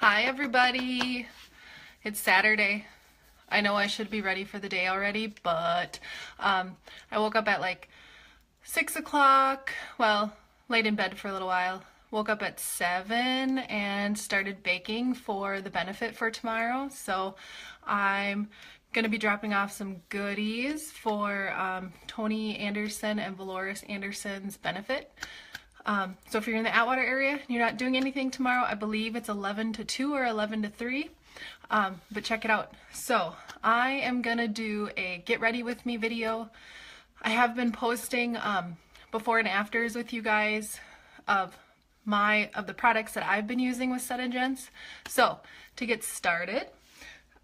Hi everybody, it's Saturday. I know I should be ready for the day already, but I woke up at like 6 o'clock, well, laid in bed for a little while. Woke up at 7 and started baking for the benefit for tomorrow. So I'm going to be dropping off some goodies for Tony Anderson and Valoris Anderson's benefit. So if you're in the Atwater area and you're not doing anything tomorrow, I believe it's 11 to 2 or 11 to 3, but check it out. So I am gonna do a get ready with me video. I have been posting before and afters with you guys of the products that I've been using with SeneGence. So to get started,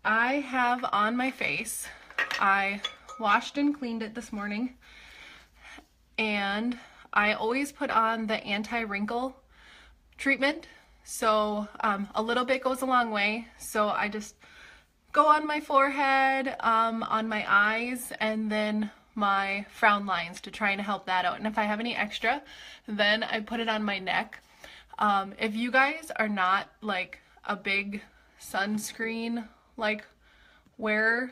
I have on my face, I washed and cleaned it this morning, and I always put on the anti-wrinkle treatment, so a little bit goes a long way. So I just go on my forehead, on my eyes, and then my frown lines to try and help that out. And if I have any extra, then I put it on my neck. If you guys are not like a big sunscreen like wearer,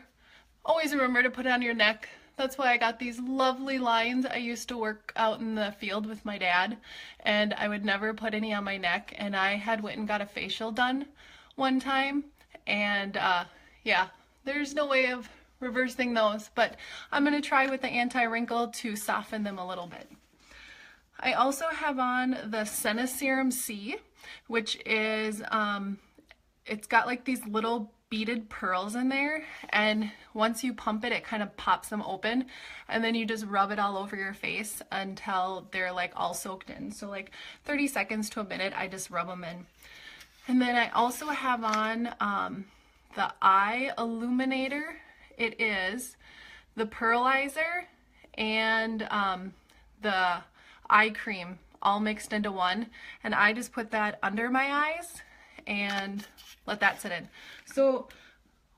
always remember to put it on your neck. That's why I got these lovely lines. I used to work out in the field with my dad, and I would never put any on my neck, and I had went and got a facial done one time, and yeah, there's no way of reversing those, but I'm going to try with the anti-wrinkle to soften them a little bit. I also have on the SeneSerum C, which is, it's got like these little beaded pearls in there, and once you pump it, it kind of pops them open, and then you just rub it all over your face until they're like all soaked in. So like 30 seconds to a minute, I just rub them in. And then I also have on the eye illuminator. It is the pearlizer and the eye cream all mixed into one, and I just put that under my eyes and let that sit in. So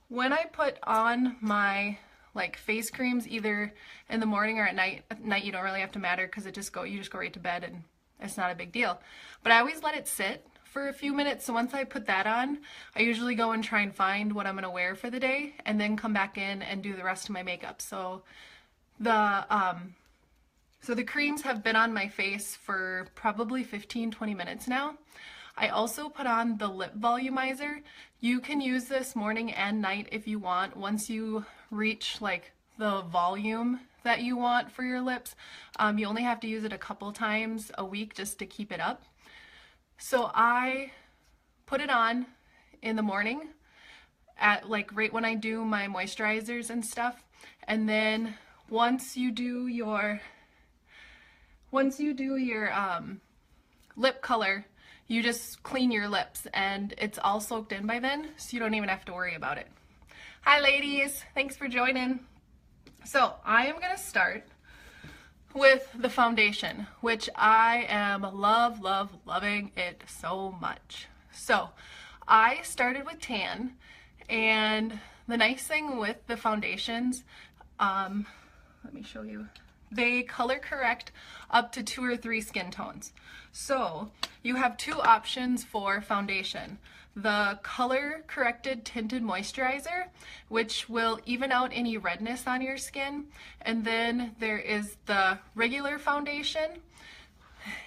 when I put on my like face creams, either in the morning or at night you don't really have to matter because you just go right to bed and it's not a big deal. But I always let it sit for a few minutes. So once I put that on, I usually go and try and find what I'm gonna wear for the day and then come back in and do the rest of my makeup. So the creams have been on my face for probably 15-20 minutes now. I also put on the lip volumizer. You can use this morning and night if you want. Once you reach like the volume that you want for your lips, you only have to use it a couple times a week just to keep it up. So I put it on in the morning at like right when I do my moisturizers and stuff. And then once you do your lip color, you just clean your lips and it's all soaked in by then, so you don't even have to worry about it. Hi ladies, thanks for joining. So I am gonna start with the foundation, which I am loving it so much. So I started with tan, and the nice thing with the foundations, let me show you. They color correct up to 2 or 3 skin tones. So you have 2 options for foundation. The color corrected tinted moisturizer, which will even out any redness on your skin. And then there is the regular foundation.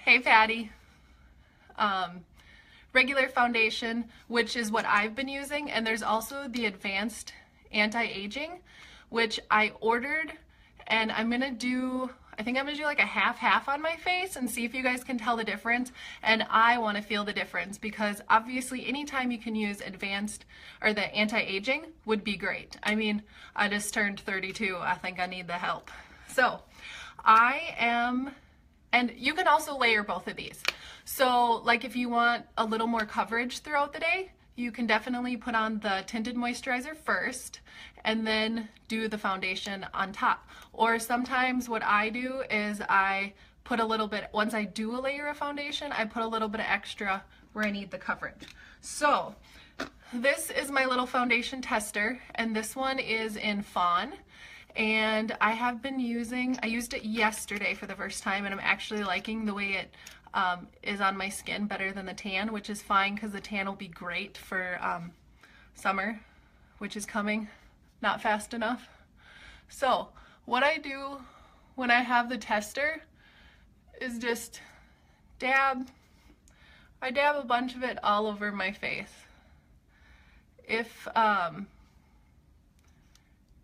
Hey Patty. Regular foundation, which is what I've been using. And there's also the advanced anti-aging, which I ordered. And I think I'm gonna do like a half on my face and see if you guys can tell the difference. And I want to feel the difference because obviously anytime you can use advanced or the anti-aging would be great. I mean, I just turned 32. I think I need the help. So and you can also layer both of these. So like if you want a little more coverage throughout the day, you can definitely put on the tinted moisturizer first and then do the foundation on top. Or sometimes what I do is I put a little bit, once I do a layer of foundation, I put a little bit of extra where I need the coverage. So this is my little foundation tester, and this one is in Fawn. and I used it yesterday for the first time, and I'm actually liking the way it is on my skin better than the tan, which is fine because the tan will be great for summer, which is coming, not fast enough. So what I do when I have the tester is just I dab a bunch of it all over my face.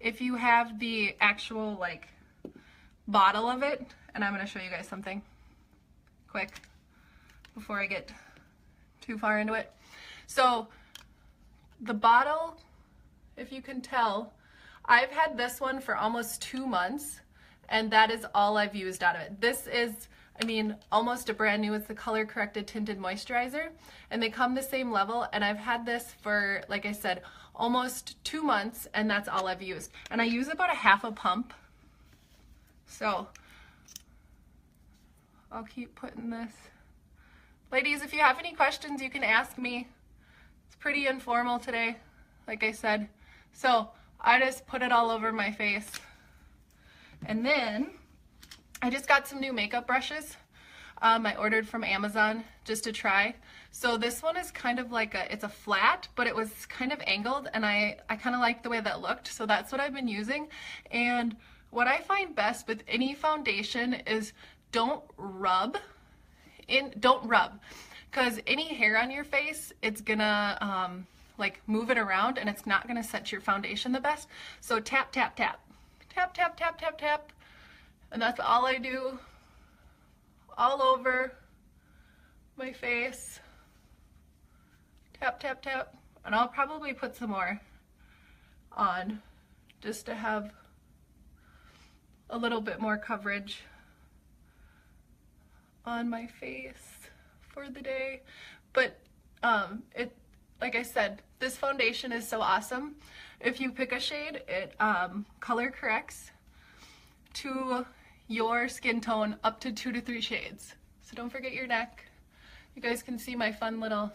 If you have the actual like bottle of it, and I'm going to show you guys something quick before I get too far into it. So the bottle, if you can tell, I've had this one for almost 2 months, and that is all I've used out of it. This is, I mean, almost a brand new. It's the Color Corrected Tinted Moisturizer, and they come the same level, and I've had this for, like I said, almost 2 months, and that's all I've used. And I use about a half a pump. So I'll keep putting this. Ladies, if you have any questions, you can ask me. It's pretty informal today, like I said. So I just put it all over my face. And then I just got some new makeup brushes. I ordered from Amazon just to try. So this one is kind of like it's a flat, but it was kind of angled, and I kind of liked the way that looked. So that's what I've been using. And what I find best with any foundation is don't rub, because any hair on your face, it's gonna like move it around, and it's not gonna set your foundation the best. So tap, tap, tap, tap, tap, tap, tap, tap, and that's all I do all over my face. Tap, tap, tap, and I'll probably put some more on just to have a little bit more coverage on my face for the day. But like I said, this foundation is so awesome. If you pick a shade, it color corrects to your skin tone up to 2 to 3 shades. So don't forget your neck. You guys can see my fun little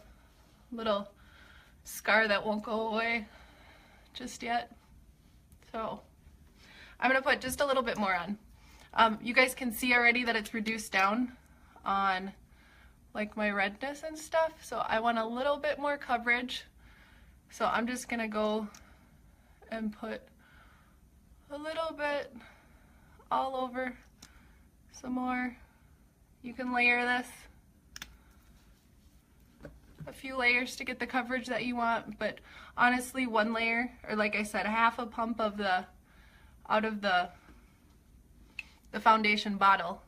scar that won't go away just yet. So I'm gonna put just a little bit more on. You guys can see already that it's reduced down on like my redness and stuff, so I want a little bit more coverage. So I'm just gonna go and put a little bit all over some more. You can layer this a few layers to get the coverage that you want, but honestly, one layer, or like I said, half a pump of out of the foundation bottle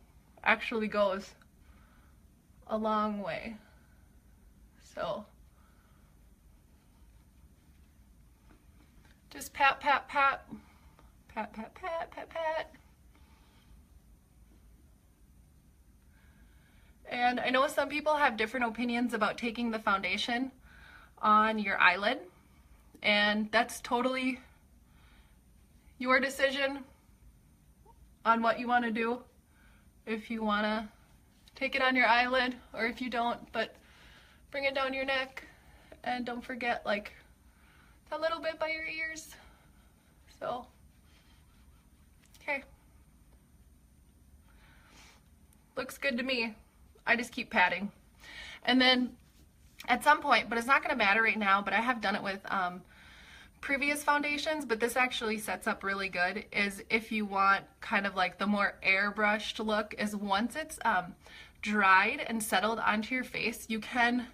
actually goes a long way. So just pat, pat, pat, pat, pat, pat, pat, pat. And I know some people have different opinions about taking the foundation on your eyelid, and that's totally your decision on what you want to do. If you want to take it on your eyelid, or if you don't, but bring it down your neck, and don't forget like a little bit by your ears. So, okay. Looks good to me. I just keep patting. And then at some point, but it's not gonna matter right now, but I have done it with previous foundations, but this actually sets up really good, is if you want kind of like the more airbrushed look, is once it's dried and settled onto your face, you can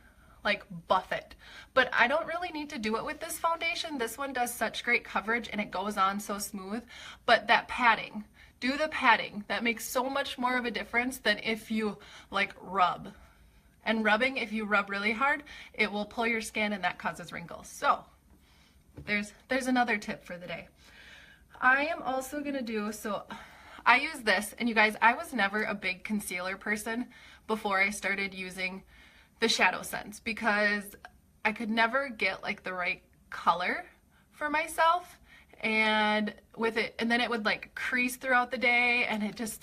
like buff it. But I don't really need to do it with this foundation. This one does such great coverage and it goes on so smooth, but that padding, do the padding. That makes so much more of a difference than if you like rub. And rubbing, if you rub really hard, it will pull your skin and that causes wrinkles. So there's another tip for the day. I am also gonna do, so I use this, and you guys, I was never a big concealer person before I started using the ShadowSense, because I could never get like the right color for myself, and with it, and then it would like crease throughout the day, and it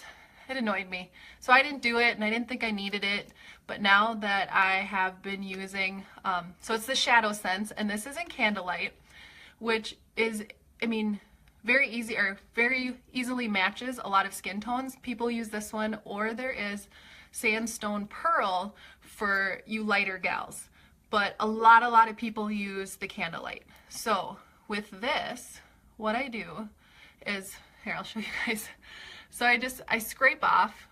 annoyed me. So I didn't do it, and I didn't think I needed it. But now that I have been using, so it's the ShadowSense, and this is in Candlelight, which is, I mean, very easy, or very easily matches a lot of skin tones. People use this one, or there is Sandstone Pearl for you lighter gals. But a lot of people use the Candlelight. So with this, what I do is, here, I'll show you guys. So I scrape off,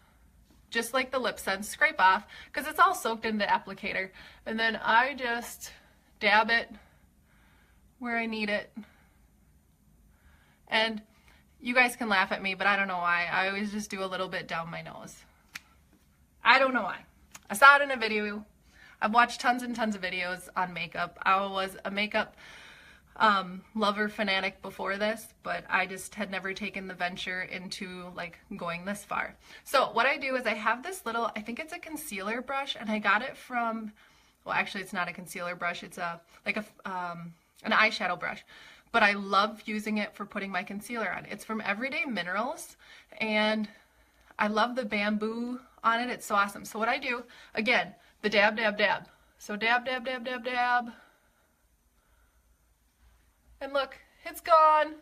just like the LipSense, scrape off, because it's all soaked in the applicator. And then I just dab it where I need it. And you guys can laugh at me, but I don't know why. I always just do a little bit down my nose. I don't know why. I saw it in a video. I've watched tons and tons of videos on makeup. I was a makeup lover fanatic before this, but I just had never taken the venture into like going this far. So what I do is I have this little, I think it's a concealer brush, and I got it from, well, actually it's not a concealer brush. It's a like an eyeshadow brush. But I love using it for putting my concealer on. It's from Everyday Minerals, and I love the bamboo on it. It's so awesome. So what I do, again, the dab, dab, dab. So dab, dab, dab, dab, dab. And look, it's gone.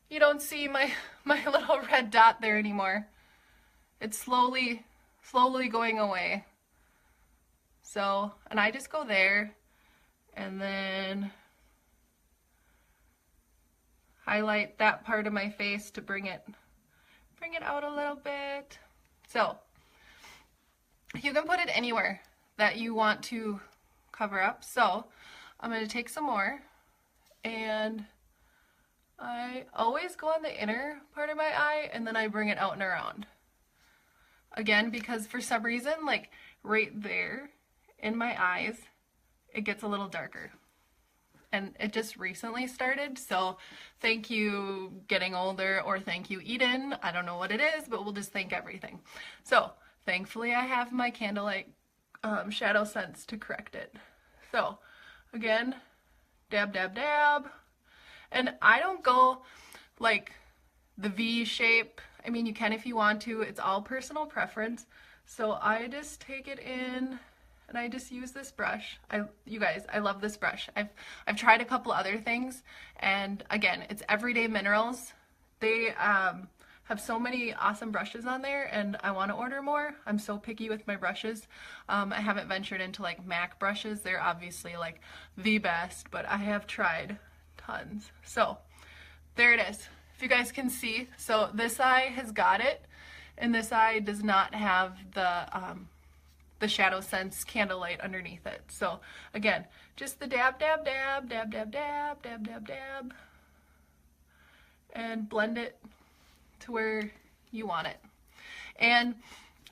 You don't see my little red dot there anymore. It's slowly going away. So, and I just go there, and then highlight that part of my face to bring it out a little bit. So you can put it anywhere that you want to cover up. So I'm going to take some more, and I always go on the inner part of my eye, and then I bring it out and around. Again, because for some reason, like right there in my eyes, it gets a little darker. And it just recently started, so thank you getting older, or thank you Eden. I don't know what it is, but we'll just thank everything. So thankfully I have my Candlelight ShadowSense to correct it. So again, dab, dab, dab. And I don't go like the V shape. I mean, you can if you want to. It's all personal preference. So I just take it in, and I just use this brush. You guys, I love this brush. I've tried a couple other things, and again, it's Everyday Minerals. They have so many awesome brushes on there, and I want to order more. I'm so picky with my brushes. I haven't ventured into like MAC brushes. They're obviously like the best, but I have tried tons. So there it is. If you guys can see, so this eye has got it, and this eye does not have the ShadowSense Candlelight underneath it. So again, just the dab, dab, dab, dab, dab, dab, dab, dab, dab, and blend it to where you want it. And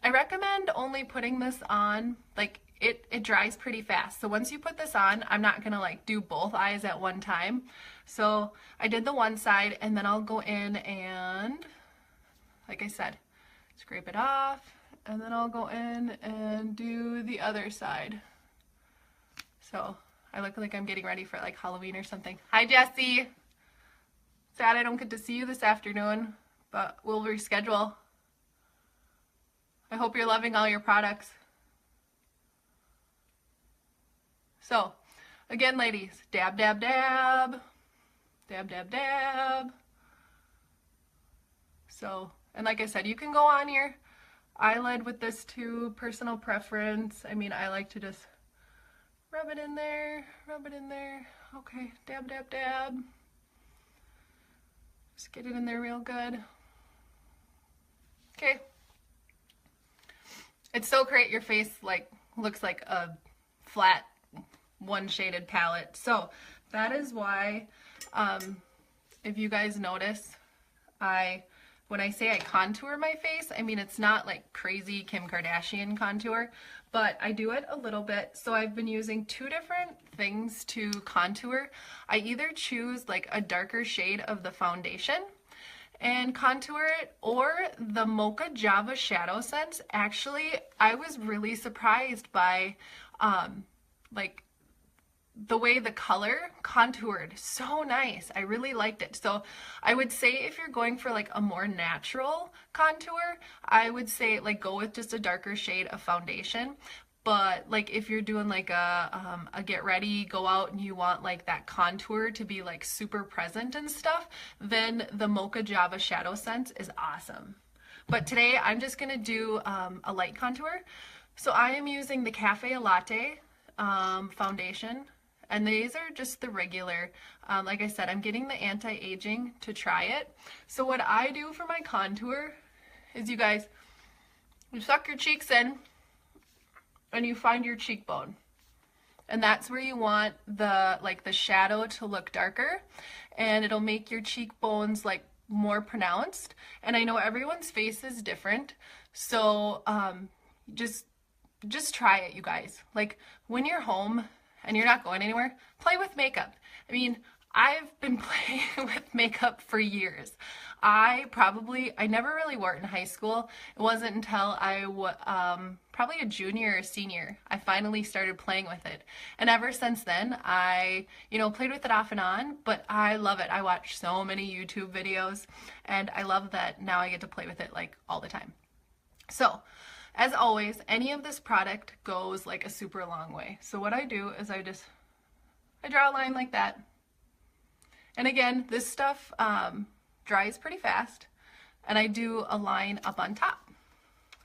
I recommend only putting this on, like it dries pretty fast. So once you put this on, I'm not gonna like do both eyes at one time. So I did the one side, and then I'll go in and, like I said, scrape it off, and then I'll go in and do the other side. So I look like I'm getting ready for like Halloween or something. Hi Jessie! Sad I don't get to see you this afternoon, but we'll reschedule. I hope you're loving all your products. So again, ladies, dab, dab, dab, dab, dab, dab. So, and like I said, you can go on your eyelid with this too, personal preference. I mean, I like to just rub it in there, rub it in there. Okay, dab, dab, dab. Just get it in there real good. Okay. It's so great, your face like looks like a flat one shaded palette. So that is why, if you guys notice, when I say I contour my face, I mean it's not like crazy Kim Kardashian contour, but I do it a little bit. So I've been using two different things to contour. I either choose like a darker shade of the foundation and contour it, or the Mocha Java ShadowSense. Actually, I was really surprised by like the way the color contoured. So nice. I really liked it. So I would say if you're going for like a more natural contour, I would say like go with just a darker shade of foundation. But like if you're doing like a get ready, go out, and you want like that contour to be like super present and stuff, then the Mocha Java ShadowSense is awesome. But today I'm just gonna do a light contour. So I am using the Café Latte foundation, and these are just the regular. Like I said, I'm getting the anti-aging to try it. So what I do for my contour is, you guys, you suck your cheeks in and you find your cheekbone, and that's where you want the shadow to look darker, and it'll make your cheekbones like more pronounced. And I know everyone's face is different, so just try it, you guys. Like when you're home and you're not going anywhere, play with makeup. I mean, I've been playing with makeup for years. I never really wore it in high school. It wasn't until I was probably a junior or senior, I finally started playing with it. And ever since then, I, played with it off and on, but I love it. I watch so many YouTube videos, and I love that now I get to play with it like all the time. So, as always, any of this product goes like a super long way. So what I do is I draw a line like that. And again, this stuff dries pretty fast, and I do a line up on top.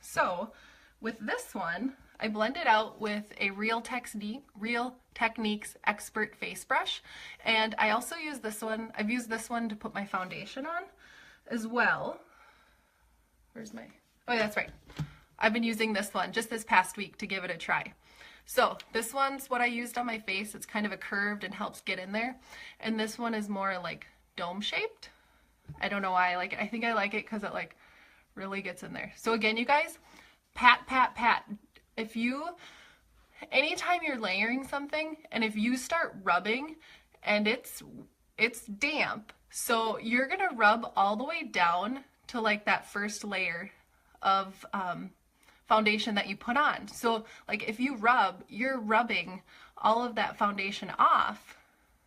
So with this one, I blend it out with a Real Techniques Expert Face Brush, and I also use this one. I've used this one to put my foundation on as well. Where's my, oh yeah, that's right. I've been using this one just this past week to give it a try. So this one's what I used on my face. It's kind of a curved and helps get in there. And this one is more like dome shaped. I don't know why I like it. I think I like it because it like really gets in there. So again, you guys, pat, pat, pat. Anytime you're layering something and if you start rubbing and it's damp, so you're gonna rub all the way down to like that first layer of foundation that you put on. So like if you rub, you're rubbing all of that foundation off.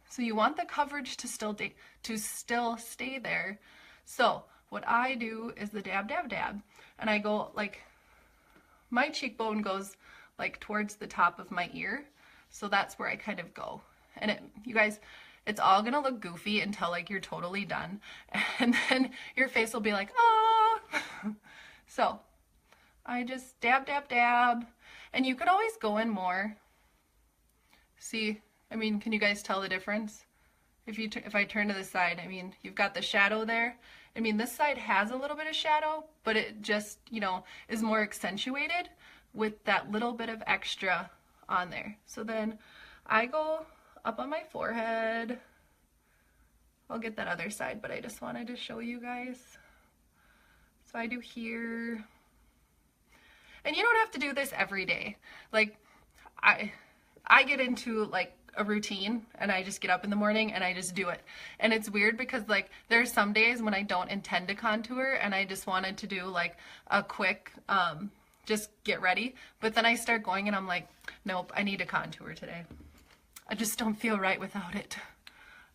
So you want the coverage to still stay there. So what I do is the dab, dab, dab, and I go like, my cheekbone goes like towards the top of my ear. So that's where I kind of go. And you guys, it's all gonna look goofy until like you're totally done. And then your face will be like, oh. So I just dab, dab, dab. And you could always go in more. See, I mean, can you guys tell the difference? If I turn to the side, I mean, you've got the shadow there. I mean, this side has a little bit of shadow, but it just, is more accentuated with that little bit of extra on there. So then I go up on my forehead. I'll get that other side, but I just wanted to show you guys. So I do here. And you don't have to do this every day. Like I get into like a routine and I just get up in the morning and I just do it. And it's weird because like there's some days when I don't intend to contour and I just wanted to do like a quick just get ready. But then I start going and I'm like, nope, I need to contour today. I just don't feel right without it.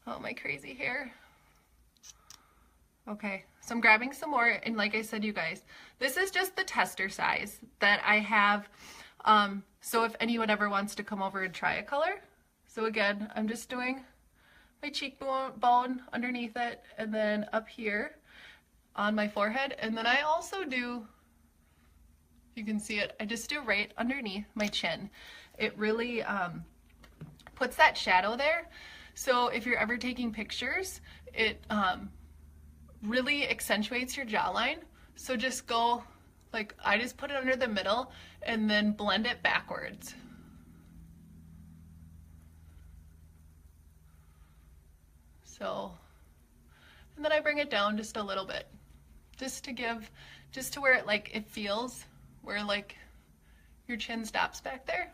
Oh, my crazy hair. Okay, so I'm grabbing some more, and like I said, you guys, this is just the tester size that I have, so if anyone ever wants to come over and try a color. So again, I'm just doing my cheekbone underneath it, and then up here on my forehead, and then I also do, you can see it, I just do right underneath my chin. It really puts that shadow there, so if you're ever taking pictures, it really accentuates your jawline. So just go, like, I just put it under the middle and then blend it backwards. So, and then I bring it down just a little bit, just to where it like, it feels where like your chin stops back there.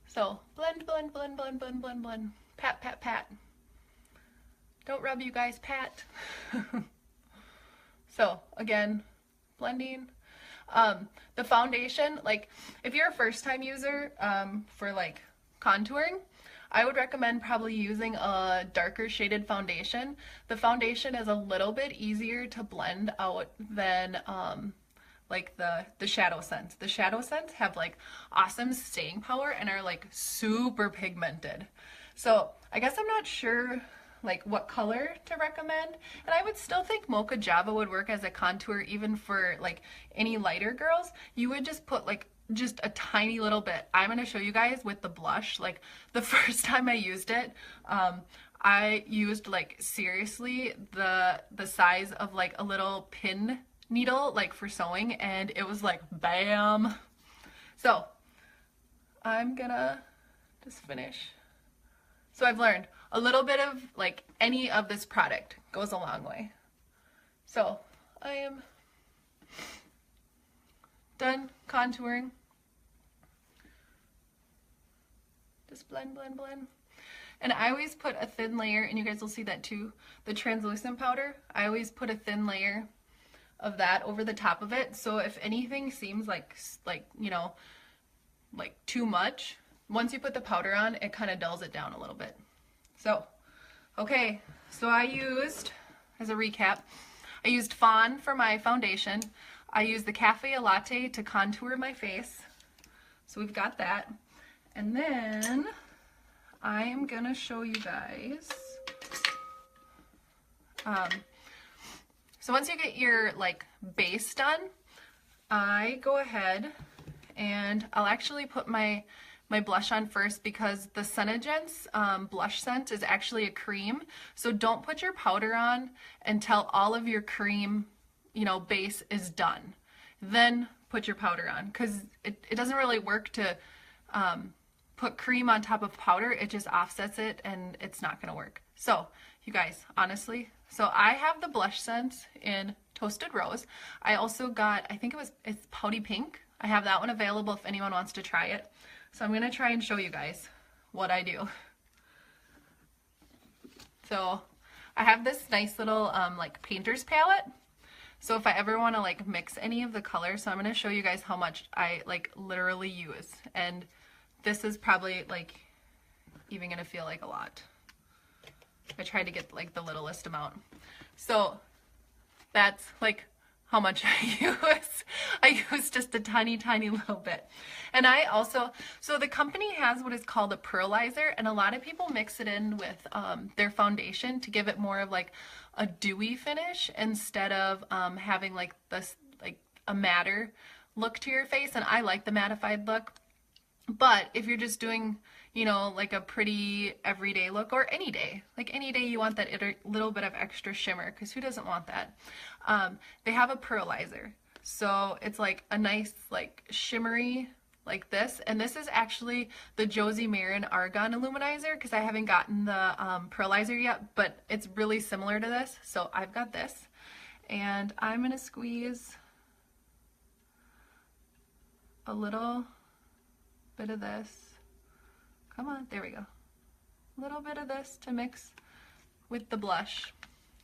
So blend, blend, blend, blend, blend, blend, blend, pat, pat, pat. Don't rub, you guys, pat. So again, blending. The foundation, like if you're a first time user for like contouring, I would recommend probably using a darker shaded foundation. The foundation is a little bit easier to blend out than like the ShadowSense. The ShadowSense have like awesome staying power and are like super pigmented. So I guess I'm not sure like what color to recommend, and I would still think Mocha Java would work as a contour even for like any lighter girls. You would just put like just a tiny little bit. I'm going to show you guys with the blush. Like the first time I used it, I used like seriously the size of like a little pin needle like for sewing, and it was like bam. So I'm gonna just finish. So I've learned a little bit of like any of this product goes a long way. So I am done contouring. Just blend, blend, blend. And I always put a thin layer, and you guys will see that too, the translucent powder. I always put a thin layer of that over the top of it. So if anything seems like you know, like too much, once you put the powder on, it kind of dulls it down a little bit. So, okay, so I used, as a recap, I used Fawn for my foundation. I used the Café Latte to contour my face. So we've got that. And then I am gonna show you guys. So once you get your like base done, I go ahead and I'll actually put my blush on first, because the SeneGence BlushSense is actually a cream. So don't put your powder on until all of your cream, you know, base is done. Then put your powder on, because it doesn't really work to put cream on top of powder. It just offsets it and it's not gonna work. So you guys, honestly, so I have the BlushSense in Toasted Rose. I also got, I think it's Pouty Pink. I have that one available if anyone wants to try it. So I'm gonna try and show you guys what I do. So I have this nice little like painter's palette. So if I ever want to like mix any of the colors, so I'm gonna show you guys how much I like literally use. And this is probably like even gonna feel like a lot. I tried to get like the littlest amount. So that's like how much I use. I use just a tiny, tiny little bit. And I also, so the company has what is called a pearlizer, and a lot of people mix it in with their foundation to give it more of like a dewy finish instead of having like this, like a matter look to your face. And I like the mattified look. But if you're just doing, you know, like a pretty everyday look, or any day, like any day you want that little bit of extra shimmer, because who doesn't want that? They have a pearlizer. So it's like a nice, like shimmery, like this. And this is actually the Josie Maran Argan Illuminizer, because I haven't gotten the pearlizer yet, but it's really similar to this. So I've got this, and I'm going to squeeze a little bit of this. Come on, there we go. A little bit of this to mix with the blush.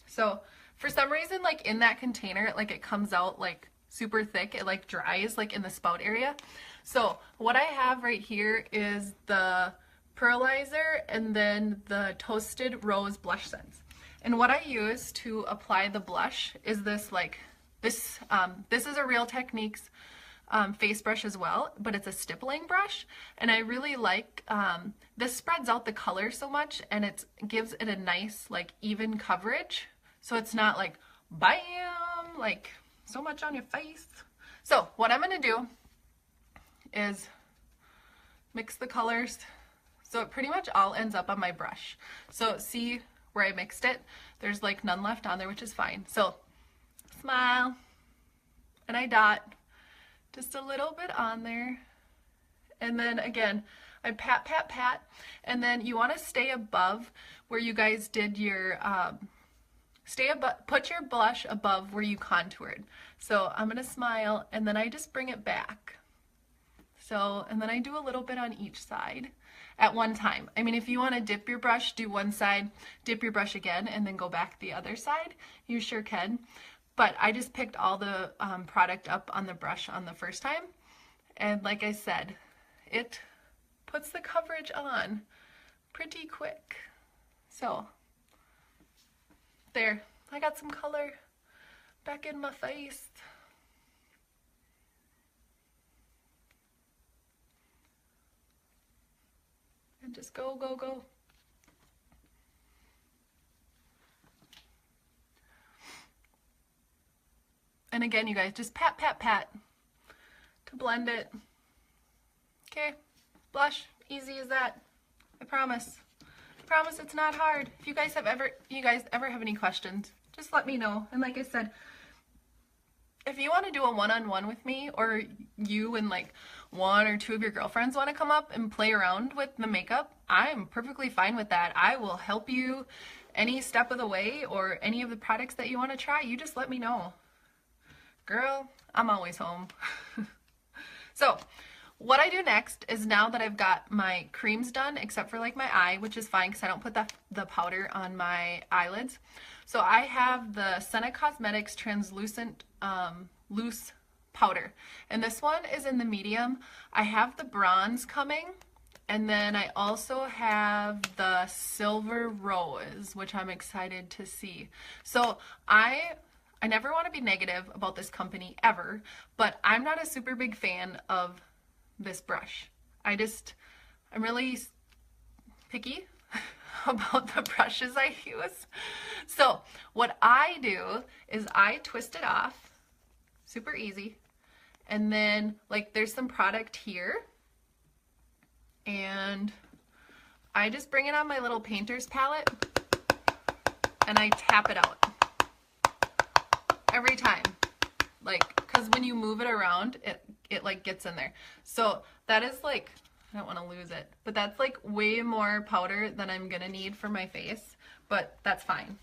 So for some reason, like in that container, like it comes out like super thick. It like dries like in the spout area. So what I have right here is the pearlizer and then the Toasted Rose BlushSense. And what I use to apply the blush is this like this is a Real Techniques face brush as well, but it's a stippling brush, and I really like this spreads out the color so much, and it gives it a nice like even coverage, so it's not like bam, like so much on your face. So what I'm gonna do is mix the colors so it pretty much all ends up on my brush. So see where I mixed it, there's like none left on there, which is fine. So smile, and I dot just a little bit on there, and then again I pat, pat, pat, and then you want to stay above where you guys did your put your blush above where you contoured. So I'm gonna smile, and then I just bring it back. So, and then I do a little bit on each side at one time. I mean, if you want to dip your brush, do one side, dip your brush again, and then go back the other side, you sure can. But I just picked all the product up on the brush on the first time. And like I said, it puts the coverage on pretty quick. So there, I got some color back in my face. And just go, go, go. And again, you guys, just pat, pat, pat to blend it. Okay, blush, easy as that. I promise. I promise it's not hard. If you guys ever have any questions, just let me know. And like I said, if you want to do a one-on-one with me, or you and like one or two of your girlfriends want to come up and play around with the makeup, I'm perfectly fine with that. I will help you any step of the way, or any of the products that you want to try. You just let me know. Girl, I'm always home. So what I do next is, now that I've got my creams done, except for like my eye, which is fine because I don't put the powder on my eyelids. So I have the SeneGence Translucent Loose Powder. And this one is in the medium. I have the bronze coming. And then I also have the Silver Rose, which I'm excited to see. So I never want to be negative about this company ever, but I'm not a super big fan of this brush. I'm really picky about the brushes I use. So what I do is I twist it off, super easy, and then like there's some product here, and I just bring it on my little painter's palette and I tap it out every time, like, because when you move it around, it like gets in there. So that is like, I don't want to lose it, but that's like way more powder than I'm gonna need for my face, but that's fine.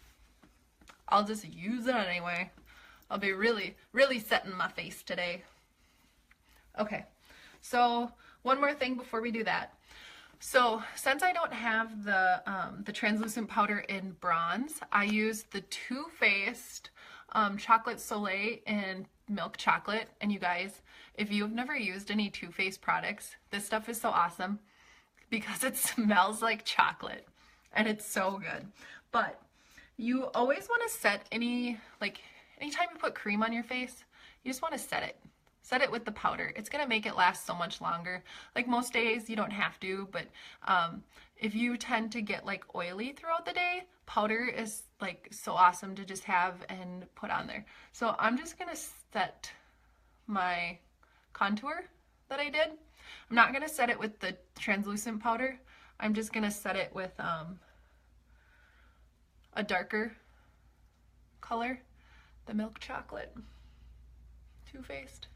I'll just use it anyway. I'll be really, really setting my face today. Okay, so one more thing before we do that. So since I don't have the translucent powder in bronze, I use the Too Faced Chocolate Soleil in Milk Chocolate. And you guys, if you've never used any Too Faced products, this stuff is so awesome because it smells like chocolate and it's so good. But you always want to set anytime you put cream on your face, you just want to set it with the powder. It's going to make it last so much longer. Like most days you don't have to, but if you tend to get like oily throughout the day, powder is like so awesome to just have and put on there. So I'm just going to set my contour that I did. I'm not going to set it with the translucent powder. I'm just going to set it with a darker color, the Milk Chocolate Too Faced,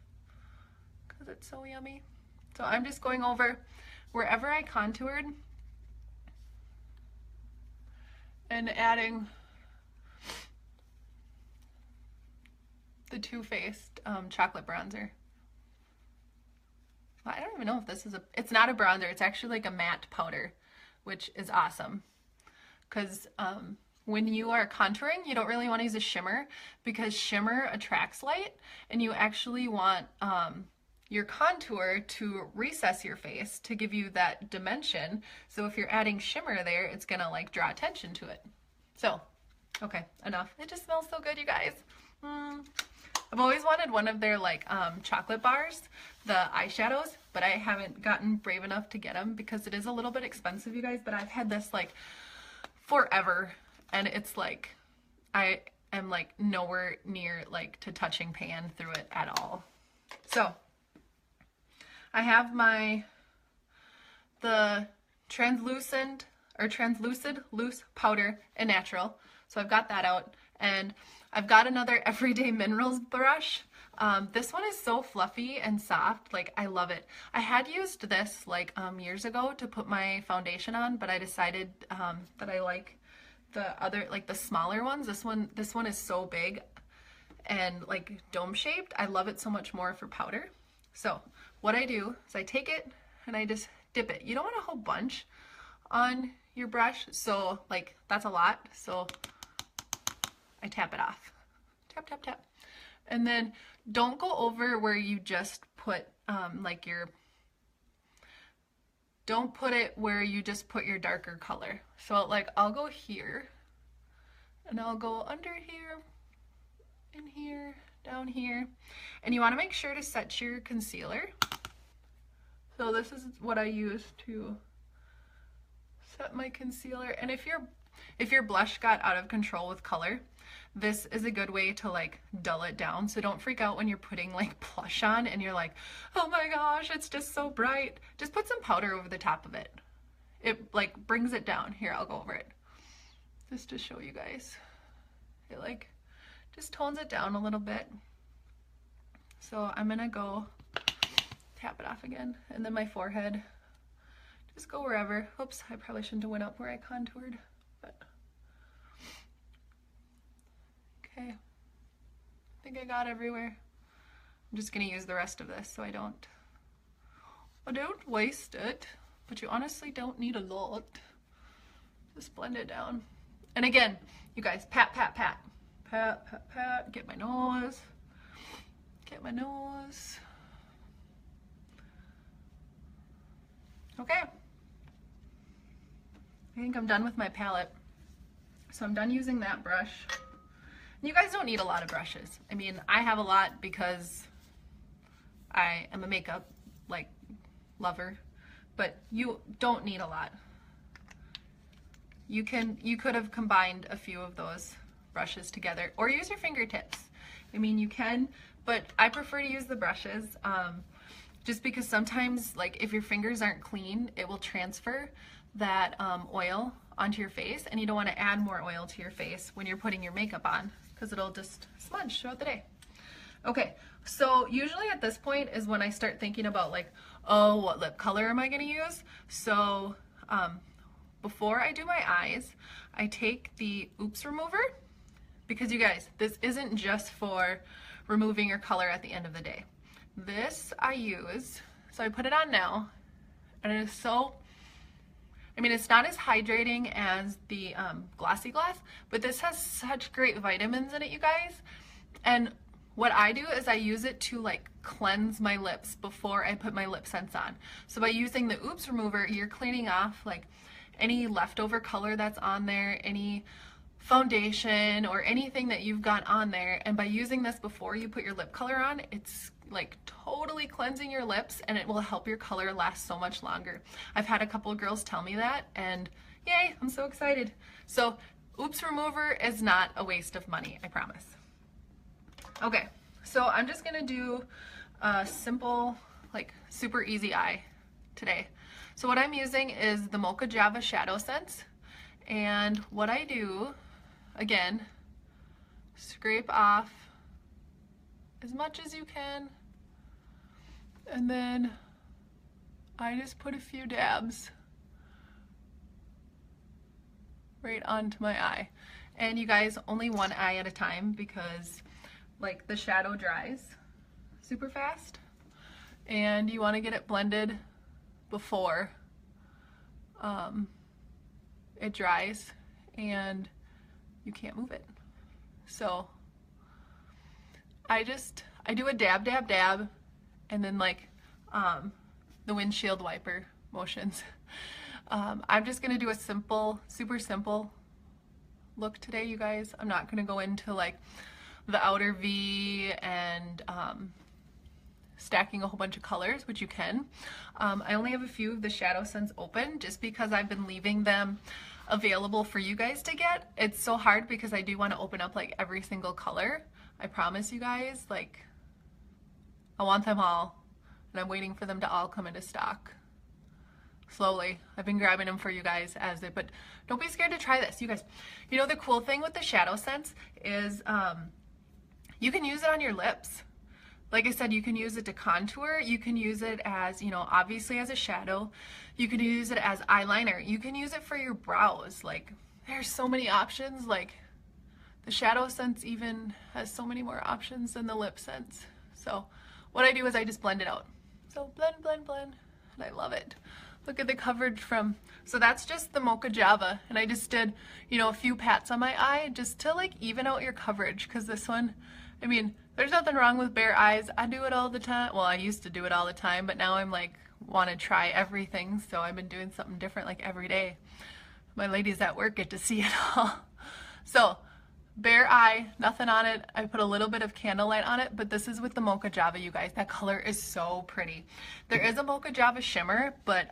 because it's so yummy. So I'm just going over wherever I contoured and adding the Too Faced chocolate bronzer. I don't even know if this is it's not a bronzer, it's actually like a matte powder, which is awesome. Because when you are contouring, you don't really want to use a shimmer because shimmer attracts light, and you actually want your contour to recess your face to give you that dimension. So if you're adding shimmer there, it's gonna like draw attention to it. So, okay, enough. It just smells so good, you guys. I've always wanted one of their like chocolate bars, the eyeshadows, but I haven't gotten brave enough to get them because it is a little bit expensive, you guys. But I've had this like forever, and it's like I am like nowhere near like to touching pan through it at all. So I have the translucid loose powder in natural, so I've got that out, and I've got another Everyday Minerals brush. This one is so fluffy and soft, like I love it. I had used this like years ago to put my foundation on, but I decided that I like the other, like the smaller ones. This one is so big and like dome shaped. I love it so much more for powder. So what I do is I take it and I just dip it. You don't want a whole bunch on your brush, so like that's a lot. So I tap it off. Tap, tap, tap. And then don't go over where you just put don't put it where you just put your darker color. So like I'll go here and I'll go under here, in here, down here. And you want to make sure to set your concealer. So this is what I use to my concealer. And if your blush got out of control with color, this is a good way to like dull it down. So don't freak out when you're putting like blush on and you're like, oh my gosh, it's just so bright. Just put some powder over the top of it. It like brings it down. Here, I'll go over it just to show you guys. It like just tones it down a little bit. So I'm gonna go tap it off again, and then my forehead, just go wherever. Oops, I probably shouldn't have went up where I contoured, but okay, I think I got everywhere. I'm just gonna use the rest of this so I don't waste it, but you honestly don't need a lot. Just blend it down. And again, you guys, pat, pat, pat, pat, pat, pat, get my nose, get my nose. Okay, I think I'm done with my palette. So I'm done using that brush. You guys don't need a lot of brushes. I mean, I have a lot because I am a makeup like lover, but you don't need a lot. You could have combined a few of those brushes together, or use your fingertips. I mean, you can, but I prefer to use the brushes. Just because sometimes, like, if your fingers aren't clean, it will transfer that oil onto your face, and you don't want to add more oil to your face when you're putting your makeup on, because it'll just smudge throughout the day. Okay, so usually at this point is when I start thinking about like, oh, what lip color am I going to use? So before I do my eyes, I take the Oops Remover, because you guys, this isn't just for removing your color at the end of the day. This I use, so I put it on now, and it is so, I mean, it's not as hydrating as the Glossy Gloss, but this has such great vitamins in it, you guys. And what I do is I use it to like cleanse my lips before I put my LipSense on. So by using the Oops Remover, you're cleaning off like any leftover color that's on there, any foundation or anything that you've got on there. And by using this before you put your lip color on, it's like totally cleansing your lips, and it will help your color last so much longer. I've had a couple of girls tell me that, and yay, I'm so excited. So Oops Remover is not a waste of money, I promise. Okay, so I'm just gonna do a simple, like super easy eye today. So what I'm using is the Mocha Java ShadowSense, and what I do, again, scrape off as much as you can, and then I just put a few dabs right onto my eye. And you guys, only one eye at a time, because like the shadow dries super fast, and you want to get it blended before it dries and you can't move it. So I do a dab, dab, dab, and then like the windshield wiper motions. I'm just gonna do a simple, super simple look today, you guys. I'm not gonna go into like the outer V and stacking a whole bunch of colors, which you can. I only have a few of the ShadowSense open just because I've been leaving them available for you guys to get. It's so hard because I do want to open up like every single color. I promise you guys, like, I want them all, and I'm waiting for them to all come into stock. Slowly. I've been grabbing them for you guys as they, but don't be scared to try this. You guys, you know the cool thing with the ShadowSense is you can use it on your lips. Like I said, you can use it to contour, you can use it as, you know, obviously as a shadow, you can use it as eyeliner, you can use it for your brows. Like, there's so many options. Like, the ShadowSense even has so many more options than the LipSense. So what I do is I just blend it out. So blend, blend, blend, and I love it. Look at the coverage from, so that's just the Mocha Java, and I just did, you know, a few pats on my eye just to like even out your coverage, because this one, I mean, there's nothing wrong with bare eyes. I do it all the time. Well, I used to do it all the time, but now I'm like, want to try everything, so I've been doing something different like every day. My ladies at work get to see it all. So bare eye, nothing on it. I put a little bit of Candlelight on it, but this is with the Mocha Java, you guys. That color is so pretty. There is a Mocha Java shimmer, but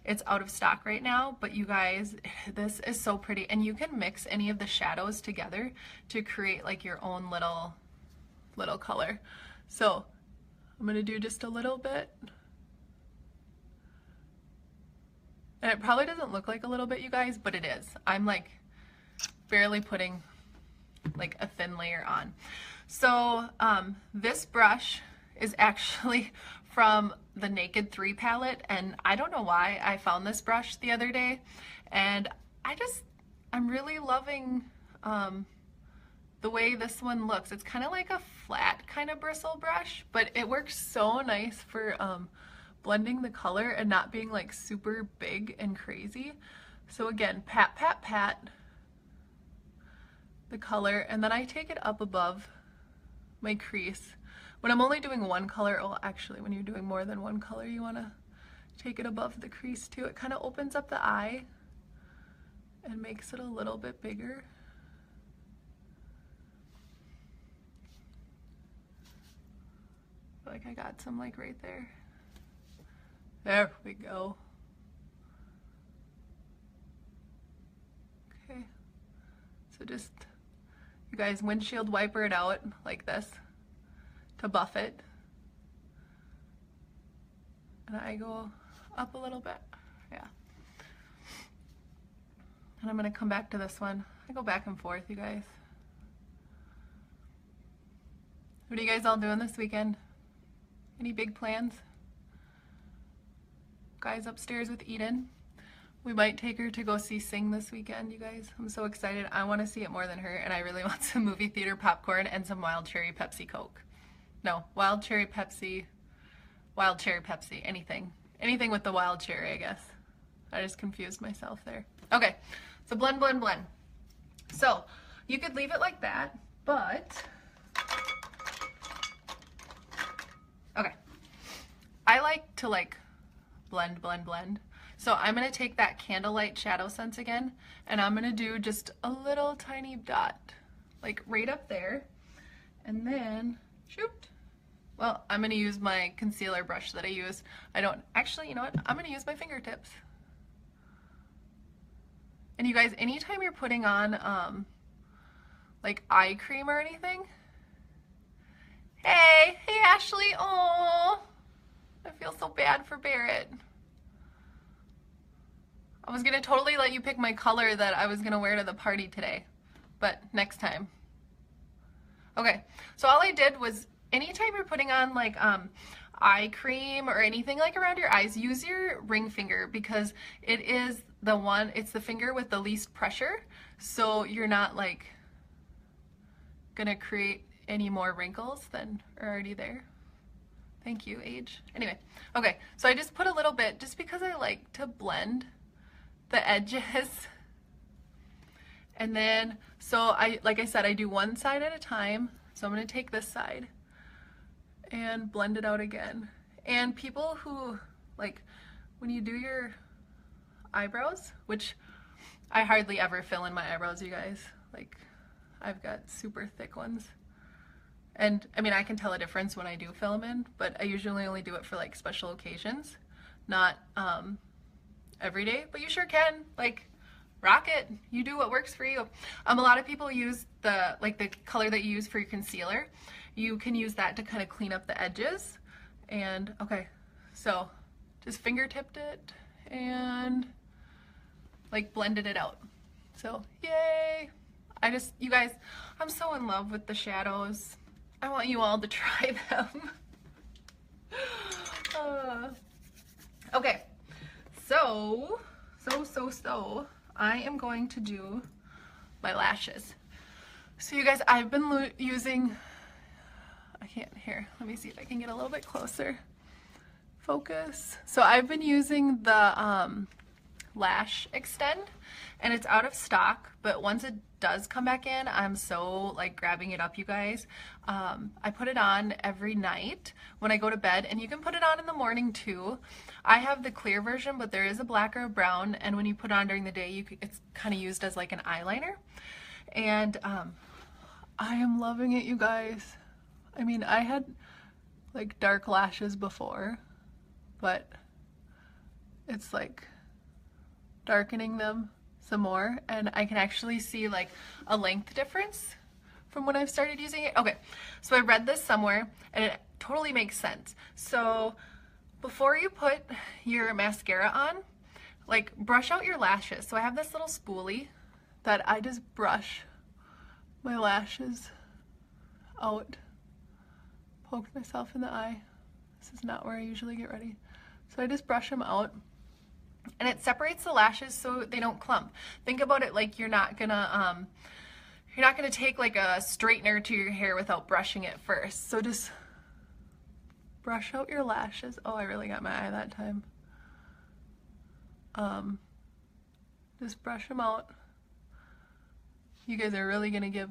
it's out of stock right now. But you guys, this is so pretty. And you can mix any of the shadows together to create like your own little color. So I'm gonna do just a little bit. And it probably doesn't look like a little bit, you guys, but it is. I'm like barely putting like a thin layer on. So this brush is actually from the Naked 3 palette, and I don't know why I found this brush the other day, and I'm really loving the way this one looks. It's kind of like a flat kind of bristle brush, but it works so nice for blending the color and not being like super big and crazy. So again, pat, pat, pat the color, and then I take it up above my crease. When I'm only doing one color, well actually when you're doing more than one color, you want to take it above the crease too. It kind of opens up the eye and makes it a little bit bigger. Like I got some like right there. There we go. Okay, so just, you guys, windshield wiper it out like this to buff it. And I go up a little bit, yeah. And I'm gonna come back to this one. I go back and forth, you guys. What are you guys all doing this weekend? Any big plans? Guys upstairs with Eden. We might take her to go see Sing this weekend, you guys. I'm so excited. I want to see it more than her, and I really want some movie theater popcorn and some wild cherry Pepsi Coke. No, wild cherry Pepsi, anything. Anything with the wild cherry, I guess. I just confused myself there. Okay, so blend, blend, blend. So you could leave it like that, but okay. I like to like blend, blend, blend. So I'm gonna take that Candlelight ShadowSense again, and I'm gonna do just a little tiny dot, like right up there, and then shoot. Well, I'm gonna use my concealer brush that I use. I don't, actually, you know what? I'm gonna use my fingertips. And you guys, anytime you're putting on like eye cream or anything, hey Ashley, oh, I feel so bad for Barrett. I was gonna totally let you pick my color that I was gonna wear to the party today, but next time. Okay, so all I did was, anytime you're putting on like eye cream or anything like around your eyes, use your ring finger, because it is the one, it's the finger with the least pressure, so you're not like gonna create any more wrinkles than are already there. Thank you, age. Anyway, okay, so I just put a little bit just because I like to blend the edges. And then, so like I said, I do one side at a time. So I'm gonna take this side and blend it out again. And people who, like, when you do your eyebrows, which I hardly ever fill in my eyebrows, you guys. Like, I've got super thick ones. And I mean, I can tell a difference when I do fill them in, but I usually only do it for like special occasions, not every day, but you sure can, like, rock it. You do what works for you. A lot of people use the color that you use for your concealer. You can use that to kind of clean up the edges. And okay, so just fingertipped it and like blended it out. So yay. You guys, I'm so in love with the shadows. I want you all to try them. Okay, so I am going to do my lashes. So you guys, I've been using, I can't, here, let me see if I can get a little bit closer. Focus. So I've been using the Lash Extend, and it's out of stock, but once it does come back in, I'm so like grabbing it up, you guys. I put it on every night when I go to bed, and you can put it on in the morning too. I have the clear version, but there is a black or a brown, and when you put it on during the day, it's kind of used as like an eyeliner. And I am loving it, you guys. I mean, I had like dark lashes before, but it's like darkening them some more, and I can actually see like a length difference from when I've started using it. Okay, so I read this somewhere and it totally makes sense. So before you put your mascara on, like brush out your lashes. So I have this little spoolie that I just brush my lashes out. Poked myself in the eye. This is not where I usually get ready. So I just brush them out, and it separates the lashes so they don't clump. Think about it like you're not gonna take like a straightener to your hair without brushing it first. So just brush out your lashes. Oh, I really got my eye that time. Just brush them out. You guys are really gonna get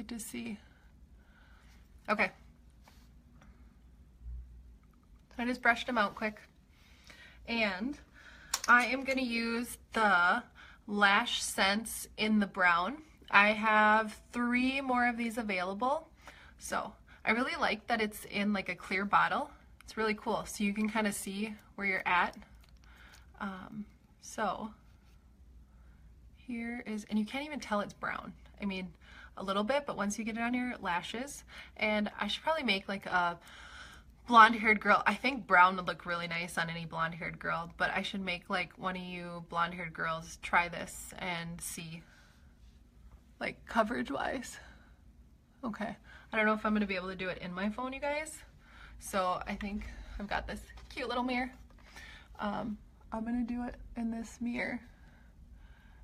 to see. Okay. So I just brushed them out quick. And I am gonna use the LashSense in the brown. I have 3 more of these available. So I really like that it's in like a clear bottle. It's really cool. So you can kind of see where you're at. So here is, and you can't even tell it's brown. I mean, a little bit, but once you get it on your lashes, and I should probably make like a blonde-haired girl. I think brown would look really nice on any blonde-haired girl, but I should make like one of you blonde-haired girls try this and see, like coverage-wise. Okay, I don't know if I'm gonna be able to do it in my phone, you guys. So I think I've got this cute little mirror. I'm gonna do it in this mirror.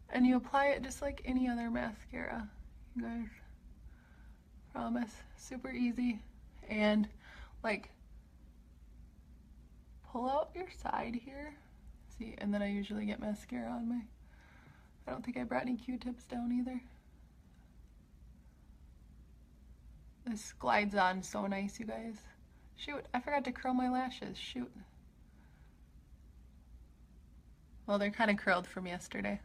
And you apply it just like any other mascara, you guys. Promise, super easy. And like, pull out your side here. See, and then I usually get mascara on my, I don't think I brought any Q-tips down either. This glides on so nice, you guys. Shoot, I forgot to curl my lashes, shoot. Well, they're kind of curled from yesterday.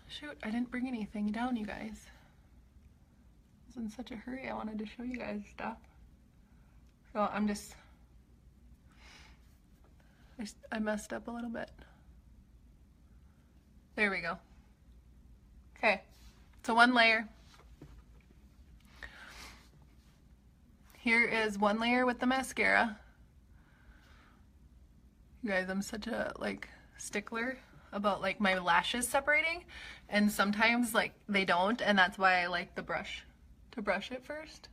Shoot, I didn't bring anything down, you guys. I was in such a hurry, I wanted to show you guys stuff. So I messed up a little bit. There we go. Okay, so 1 layer. Here is 1 layer with the mascara. You guys, I'm such a stickler about like my lashes separating, and sometimes like they don't, and that's why I like the brush to brush it first.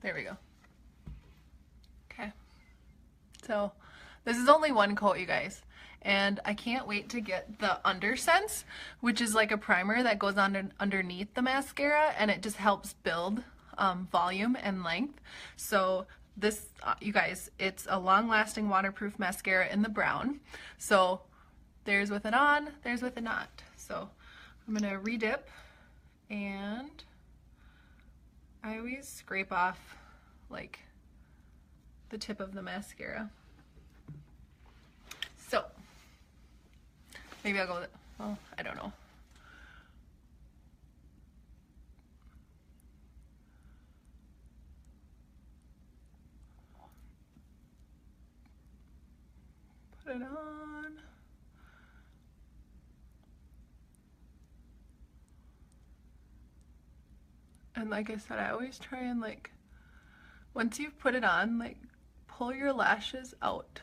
There we go. Okay, so this is only 1 coat, you guys, and I can't wait to get the LashSense, which is like a primer that goes on underneath the mascara, and it just helps build volume and length. So this, you guys, it's a long-lasting waterproof mascara in the brown. So there's with it on, there's with it not. So I'm gonna redip, and I always scrape off like the tip of the mascara. So maybe I'll go with it. Well, I don't know. Put it on. And like I said, I always try and like, once you've put it on, like pull your lashes out.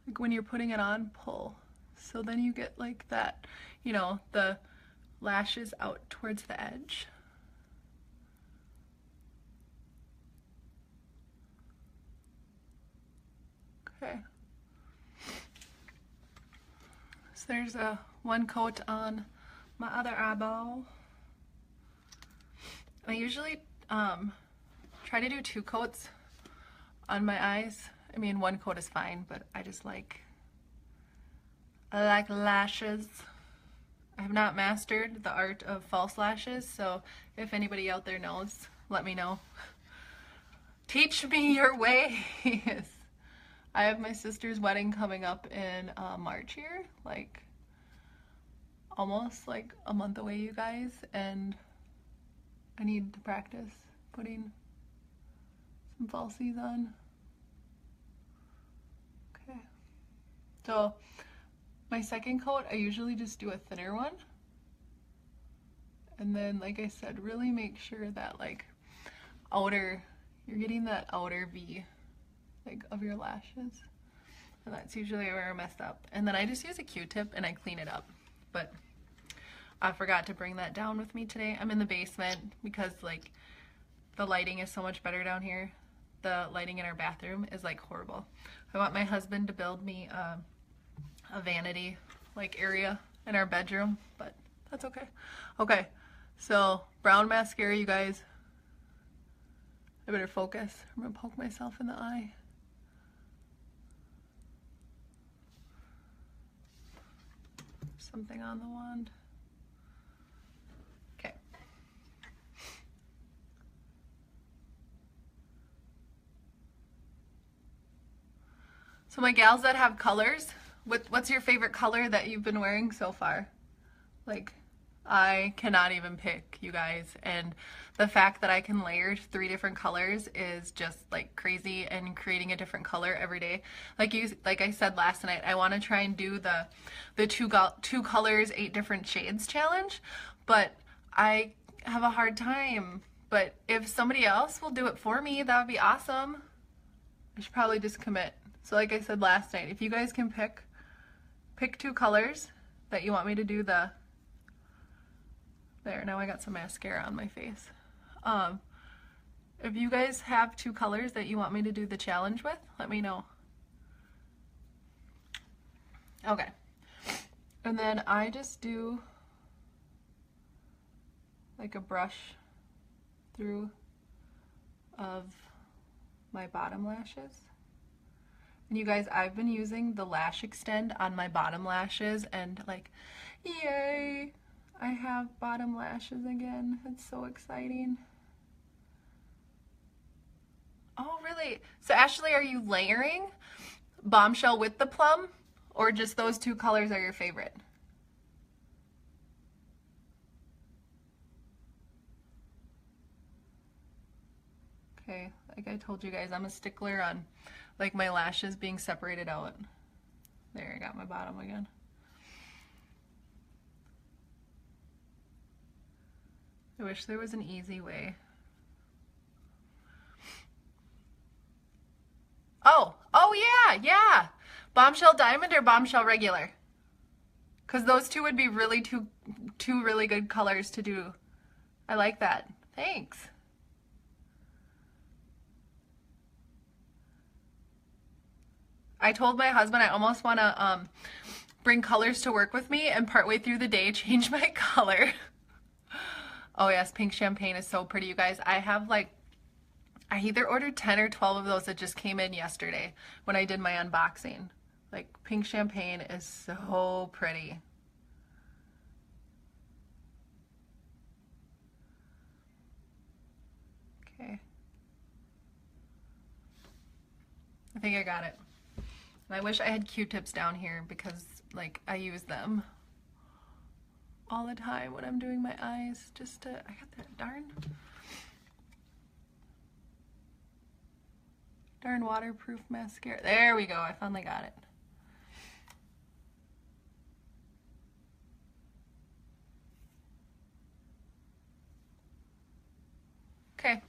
Like when you're putting it on, pull. So then you get like that, you know, the lashes out towards the edge. Okay. So there's a 1 coat on my other eyeball. I usually try to do 2 coats on my eyes. I mean, 1 coat is fine, but I just like I like lashes. I have not mastered the art of false lashes, so if anybody out there knows, let me know. Teach me your ways. I have my sister's wedding coming up in March here, like almost like a month away, you guys, and I need to practice putting some falsies on. Okay, so my second coat, I usually just do a thinner one, and then like I said, really make sure that like outer, you're getting that outer V like of your lashes, and that's usually where I messed up. And then I just use a Q-tip and I clean it up, but I forgot to bring that down with me today. I'm in the basement because like the lighting is so much better down here. The lighting in our bathroom is like horrible. I want my husband to build me a vanity like area in our bedroom, but that's okay. Okay, so brown mascara, you guys. I better focus. I'm gonna poke myself in the eye. Something on the wand. Okay. So my gals that have colors, what's your favorite color that you've been wearing so far? Like, I cannot even pick, you guys, and the fact that I can layer 3 different colors is just like crazy, and creating a different color every day. Like I said last night, I want to try and do the two colors, 8 different shades challenge, but I have a hard time. But if somebody else will do it for me, that would be awesome. I should probably just commit. So like I said last night, if you guys can pick 2 colors that you want me to do the, there, now I got some mascara on my face. If you guys have 2 colors that you want me to do the challenge with, let me know. Okay. And then I just do like a brush through of my bottom lashes. And you guys, I've been using the Lash Extend on my bottom lashes, and like, yay, I have bottom lashes again. It's so exciting. Oh, really? So Ashley, are you layering Bombshell with the Plum, or just those 2 colors are your favorite? Okay, like I told you guys, I'm a stickler on like my lashes being separated out. There, I got my bottom again. I wish there was an easy way. Oh yeah. Bombshell Diamond or Bombshell Regular? Because those 2 would be really two really good colors to do. I like that. Thanks. I told my husband I almost want to bring colors to work with me and partway through the day change my color. Oh yes, pink champagne is so pretty, you guys. I have like, I either ordered 10 or 12 of those that just came in yesterday when I did my unboxing. Like, pink champagne is so pretty. Okay. I think I got it. And I wish I had Q-tips down here because like I use them all the time when I'm doing my eyes, just to, I got that darn waterproof mascara. There we go, I finally got it. Okay,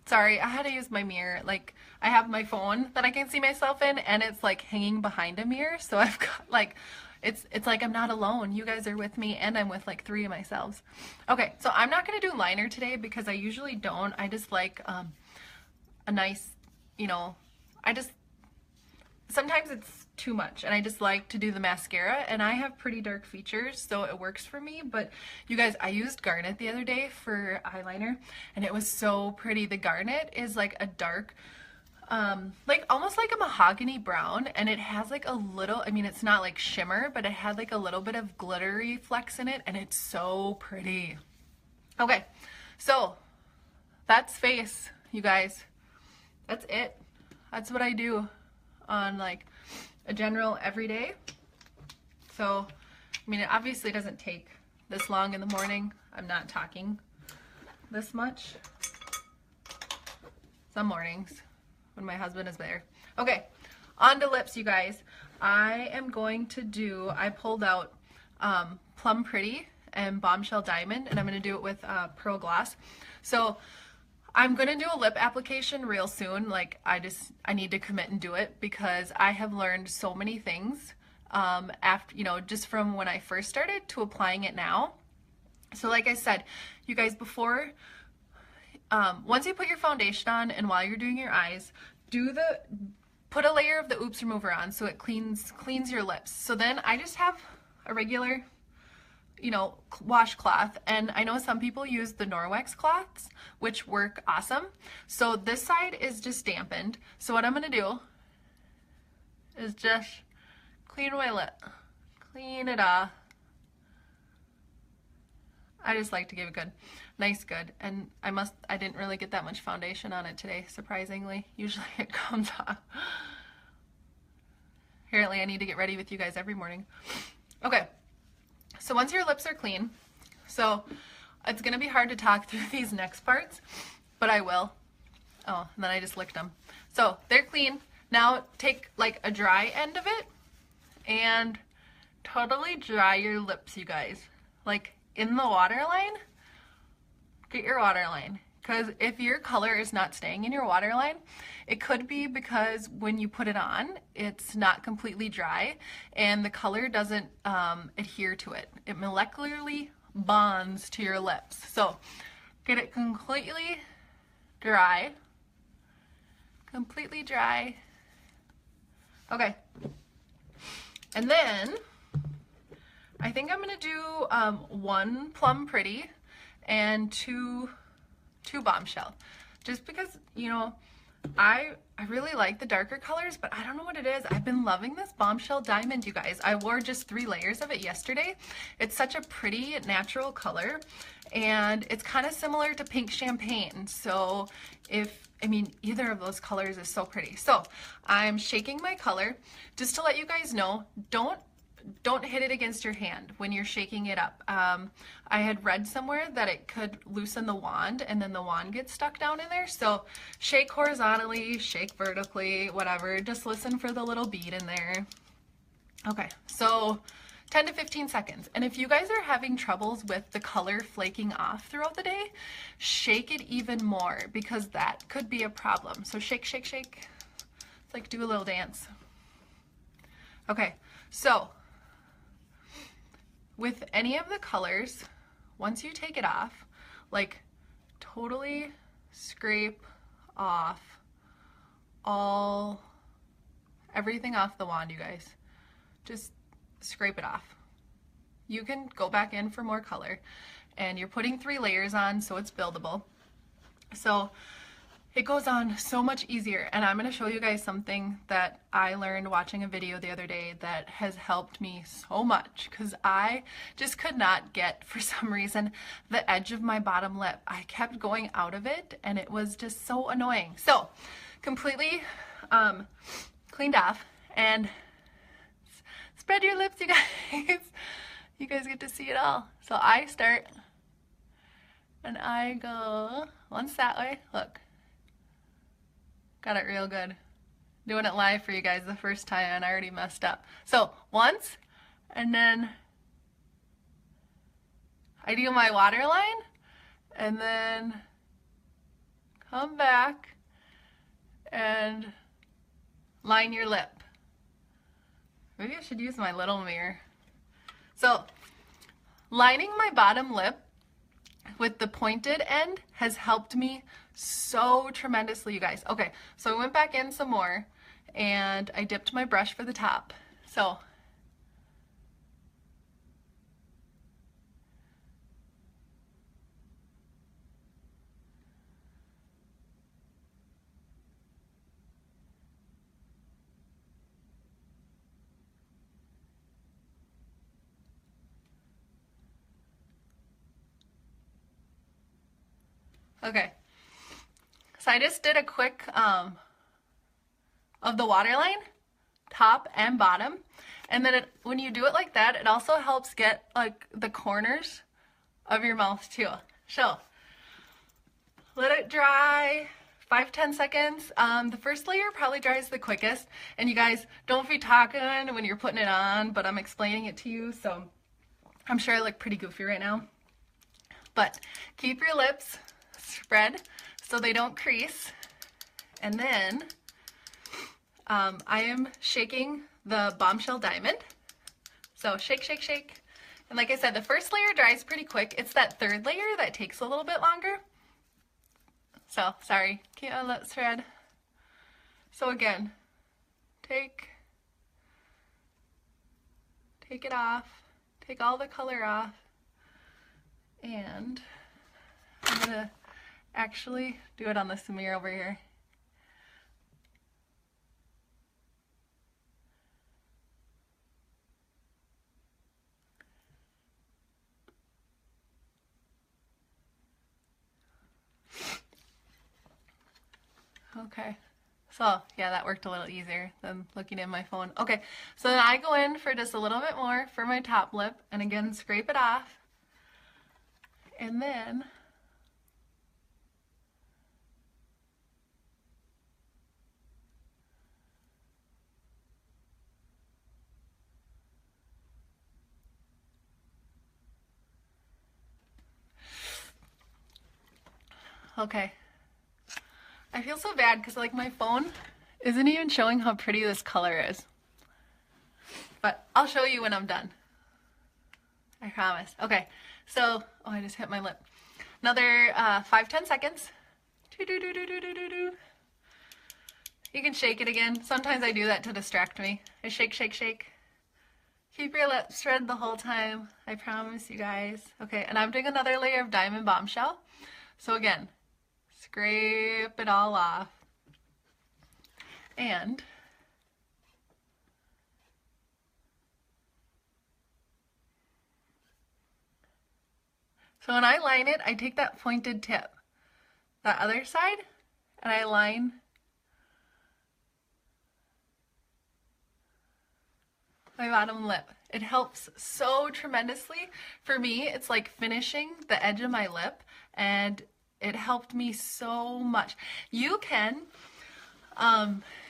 sorry, I had to use my mirror. Like, I have my phone that I can see myself in, and it's like hanging behind a mirror, so I've got like, it's like I'm not alone. You guys are with me, and I'm with like 3 of myselves. Okay, so I'm not gonna do liner today because I usually don't. I just like a nice, you know, sometimes it's too much, and I just like to do the mascara, and I have pretty dark features, so it works for me. But you guys, I used Garnet the other day for eyeliner, and it was so pretty. The Garnet is like a dark like almost like a mahogany brown, and it has like a little, I mean, it's not like shimmer, but it had like a little bit of glittery flecks in it, and it's so pretty. Okay, so that's face, you guys. That's it. That's what I do on like a general everyday. So, I mean, it obviously doesn't take this long in the morning. I'm not talking this much. Some mornings when my husband is there. Okay, on to lips, you guys. I am going to do, I pulled out Plum Pretty and Bombshell Diamond, and I'm going to do it with Pearl Gloss. So I'm going to do a lip application real soon. Like, I need to commit and do it because I have learned so many things after, you know, just from when I first started to applying it now. So like I said, you guys, before, once you put your foundation on and while you're doing your eyes, put a layer of the Oops Remover on so it cleans your lips. So then I just have a regular, you know, washcloth, and I know some people use the Norwex cloths, which work awesome. So this side is just dampened. So what I'm gonna do is just clean my lip, clean it off. I just like to give it nice good. And I didn't really get that much foundation on it today, surprisingly. Usually it comes off. Apparently I need to get ready with you guys every morning. Okay, so once your lips are clean, so it's gonna be hard to talk through these next parts, but I will. Oh, and then I just licked them. So they're clean. Now take like a dry end of it and totally dry your lips, you guys. Like, in the waterline, get your waterline, because if your color is not staying in your waterline, it could be because when you put it on, it's not completely dry and the color doesn't adhere to it. It molecularly bonds to your lips. So get it completely dry. Completely dry. Okay. And then I think I'm gonna do one Plum Pretty and two Bombshell, just because, you know, I really like the darker colors, but I don't know what it is. I've been loving this Bombshell Diamond, you guys. I wore just 3 layers of it yesterday. It's such a pretty natural color, and it's kind of similar to Pink Champagne. So I mean, either of those colors is so pretty. So I'm shaking my color. Just to let you guys know, don't hit it against your hand when you're shaking it up. I had read somewhere that it could loosen the wand and then the wand gets stuck down in there. So shake horizontally, shake vertically, whatever. Just listen for the little bead in there. Okay, so 10 to 15 seconds. And if you guys are having troubles with the color flaking off throughout the day, shake it even more, because that could be a problem. So shake, shake, shake. It's like do a little dance. Okay, so with any of the colors, once you take it off, like totally scrape off everything off the wand, you guys. Just scrape it off. You can go back in for more color, and you're putting 3 layers on, so it's buildable. So it goes on so much easier, and I'm going to show you guys something that I learned watching a video the other day that has helped me so much, because I just could not get, for some reason, the edge of my bottom lip. I kept going out of it, and it was just so annoying. So completely cleaned off, and spread your lips, you guys. You guys get to see it all. So I start, and I go once that way. Look. Got it real good. Doing it live for you guys the first time, and I already messed up. So once, and then I do my waterline, and then come back and line your lip. Maybe I should use my little mirror. So lining my bottom lip with the pointed end has helped me so tremendously, you guys. Okay, so I went back in some more and I dipped my brush for the top. So Okay, so I just did a quick of the waterline, top and bottom, and then when you do it like that, it also helps get like the corners of your mouth too. So let it dry 5-10 seconds. The first layer probably dries the quickest, and you guys don't be talking when you're putting it on, but I'm explaining it to you, so I'm sure I look pretty goofy right now. But keep your lips spread so they don't crease. And then I am shaking the Bombshell Diamond. So shake, shake, shake. And like I said, the first layer dries pretty quick. It's that third layer that takes a little bit longer. So, sorry, keep my lips spread. So again, take it off, take all the color off. And I'm gonna actually do it on this mirror over here. Okay, so yeah, that worked a little easier than looking at my phone. Okay, so then I go in for just a little bit more for my top lip, and again, scrape it off. And then okay, I feel so bad because like my phone isn't even showing how pretty this color is, but I'll show you when I'm done, I promise. Okay, so, oh, I just hit my lip. Another 5-10 seconds. You can shake it again. Sometimes I do that to distract me. I shake, shake, shake. Keep your lips spread the whole time. I promise you guys. Okay, and I'm doing another layer of Diamond Bombshell. So again, scrape it all off. And so when I line it, I take that pointed tip, that other side, and I line my bottom lip. It helps so tremendously. For me, it's like finishing the edge of my lip, and it helped me so much. You can,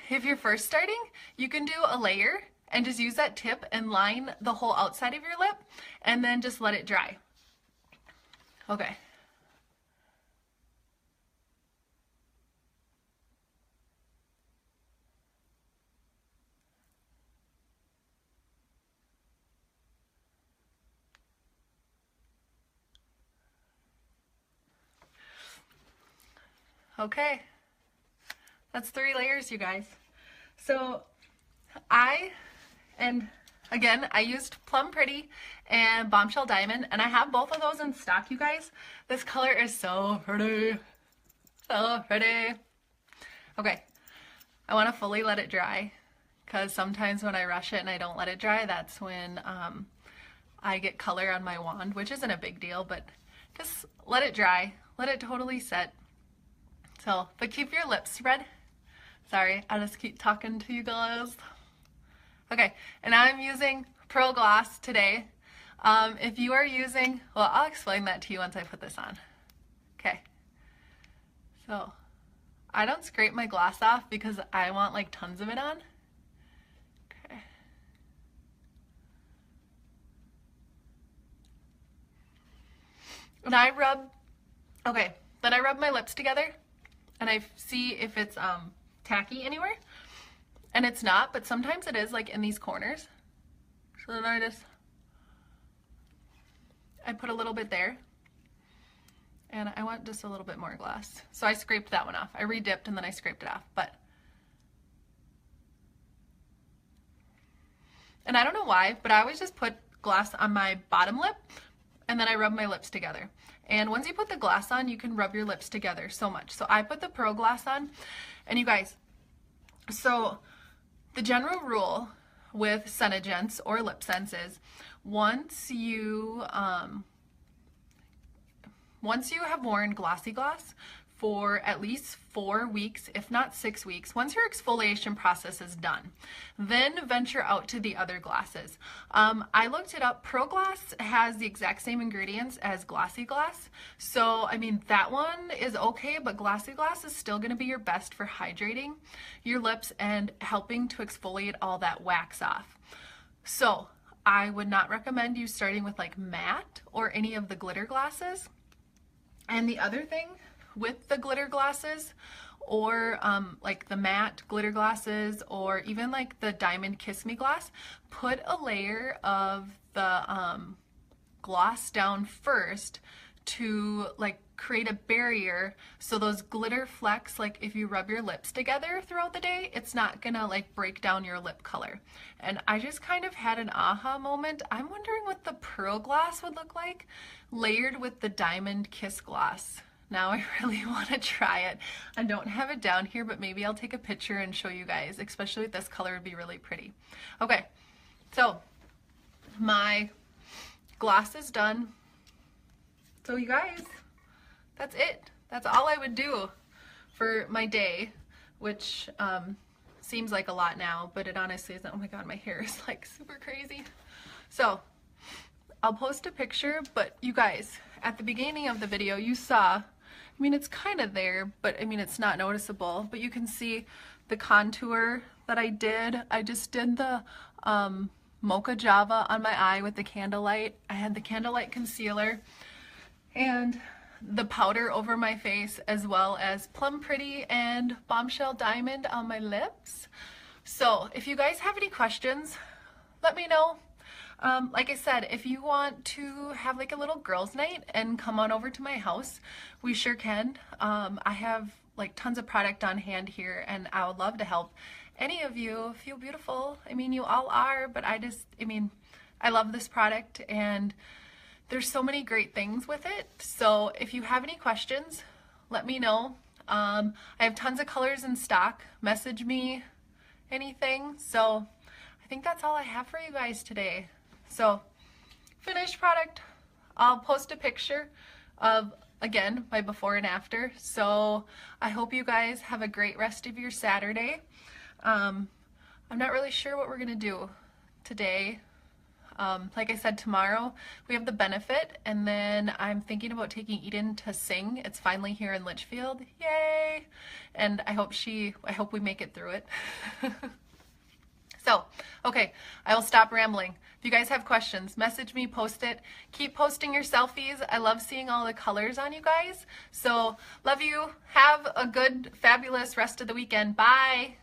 if you're first starting, you can do a layer and just use that tip and line the whole outside of your lip, and then just let it dry. Okay. Okay, that's 3 layers, you guys. So again, I used Plum Pretty and Bombshell Diamond, and I have both of those in stock, you guys. This color is so pretty, so pretty. Okay, I want to fully let it dry, because sometimes when I rush it and I don't let it dry, that's when I get color on my wand, which isn't a big deal, but just let it dry, let it totally set. So, but keep your lips spread. Sorry, I just keep talking to you guys. Okay, and I'm using Pearl Gloss today. If you are using, well, I'll explain that to you once I put this on. Okay, so I don't scrape my gloss off because I want like tons of it on. Okay. And I rub, okay, then I rub my lips together and I see if it's tacky anywhere, and it's not, but sometimes it is, like in these corners. So then I put a little bit there, and I want just a little bit more gloss. So I scraped that one off. I re-dipped and then I scraped it off, and I don't know why, but I always just put gloss on my bottom lip and then I rub my lips together. And once you put the gloss on, you can rub your lips together so much. So I put the Pearl Gloss on, and you guys, so the general rule with SeneGence or LipSense is once you once you have worn glossy gloss for at least 4 weeks, if not 6 weeks, once your exfoliation process is done, then venture out to the other glosses. I looked it up. Pro Gloss has the exact same ingredients as glossy gloss. So, I mean, that one is okay, but glossy gloss is still gonna be your best for hydrating your lips and helping to exfoliate all that wax off. So, I would not recommend you starting with like matte or any of the glitter glosses. And the other thing with the glitter glosses or like the matte glitter glosses or even like the Diamond Kiss Me gloss, put a layer of the gloss down first to like create a barrier so those glitter flecks, like if you rub your lips together throughout the day, it's not gonna like break down your lip color. And I just kind of had an aha moment. I'm wondering what the Pearl Gloss would look like layered with the Diamond Kiss gloss. Now I really want to try it. I don't have it down here, but maybe I'll take a picture and show you guys, especially with this color, would be really pretty. Okay, so my gloss is done. So you guys, that's it. That's all I would do for my day, which seems like a lot now, but it honestly isn't. Oh my God, my hair is like super crazy. So I'll post a picture, but you guys, at the beginning of the video, you saw, I mean, it's kind of there, but I mean, it's not noticeable, but you can see the contour that I did. I just did the Mocha Java on my eye with the Candlelight. I had the Candlelight concealer and the powder over my face, as well as Plum Pretty and Bombshell Diamond on my lips. So if you guys have any questions, let me know. Like I said, if you want to have like a little girls' night and come on over to my house, we sure can. I have like tons of product on hand here, and I would love to help any of you feel beautiful. I mean, you all are, but I mean, I love this product and there's so many great things with it. So if you have any questions, let me know. I have tons of colors in stock. Message me anything. So I think that's all I have for you guys today. So finished product, I'll post a picture of, again, my before and after. So I hope you guys have a great rest of your Saturday. I'm not really sure what we're gonna do today. Like I said, tomorrow we have the benefit, and then I'm thinking about taking Eden to sing. It's finally here in Litchfield, yay! And I hope we make it through it. So, okay, I will stop rambling. If you guys have questions, message me, post it. Keep posting your selfies. I love seeing all the colors on you guys. So, love you. Have a good, fabulous rest of the weekend. Bye.